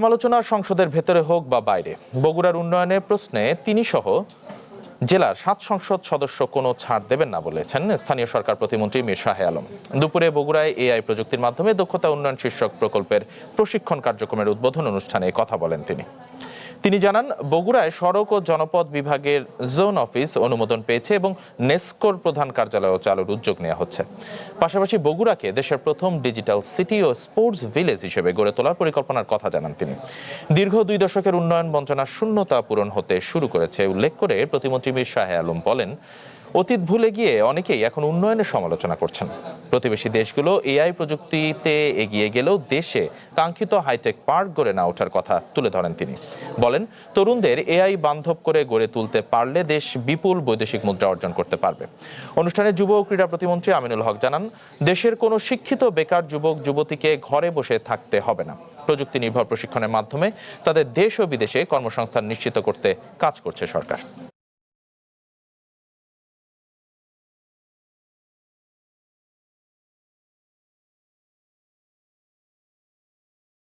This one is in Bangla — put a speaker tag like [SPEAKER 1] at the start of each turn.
[SPEAKER 1] সমালোচনা সংসদের ভেতরে হোক বা বাইরে, বগুড়ার উন্নয়নের প্রশ্নে তিনি সহ জেলার 7 সংসদ সদস্য কোনো ছাড় দেবেন না বলেছেন স্থানীয় সরকার প্রতিমন্ত্রী মীর শাহে আলম। দুপুরে বগুড়ায় এআই প্রযুক্তির মাধ্যমে দক্ষতা উন্নয়ন শীর্ষক প্রকল্পের প্রশিক্ষণ কার্যক্রমের উদ্বোধন অনুষ্ঠানে কথা বলেন তিনি জানান, বগুড়ায় সড়ক ও জনপথ বিভাগের জোন অফিস অনুমোদন পেয়েছে এবং নেসকোর প্রধান কার্যালয় চালুর উদ্যোগ নেওয়া হচ্ছে। পাশাপাশি বগুড়াকে দেশের প্রথম ডিজিটাল সিটি ও স্পোর্টস ভিলেজ হিসেবে গড়ে তোলার পরিকল্পনার কথা জানান তিনি। দীর্ঘ 2 দশকের উন্নয়ন বঞ্চনার শূন্যতা পূরণ হতে শুরু করেছে উল্লেখ করে প্রতিমন্ত্রী মীর শাহে আলম বলেন, অতীত ভুলে গিয়ে অনেকেই এখন উন্নয়নের সমালোচনা করছেন। প্রতিবেশী দেশগুলো এআই প্রযুক্তিতে এগিয়ে গেলেও দেশে কাঙ্ক্ষিত হাইটেক পার্ক গড়ে না ওঠার কথা তুলে ধরেন তিনি। বলেন, তরুণদের এআই বান্ধব করে গড়ে তুলতে পারলে দেশ বিপুল বৈদেশিক মুদ্রা অর্জন করতে পারবে। অনুষ্ঠানে যুব ও ক্রীড়া প্রতিমন্ত্রী আমিনুল হক জানান, দেশের কোনো শিক্ষিত বেকার যুবক যুবতীকে ঘরে বসে থাকতে হবে না। প্রযুক্তি নির্ভর প্রশিক্ষণের মাধ্যমে তাদের দেশ ও বিদেশে কর্মসংস্থান নিশ্চিত করতে কাজ করছে সরকার।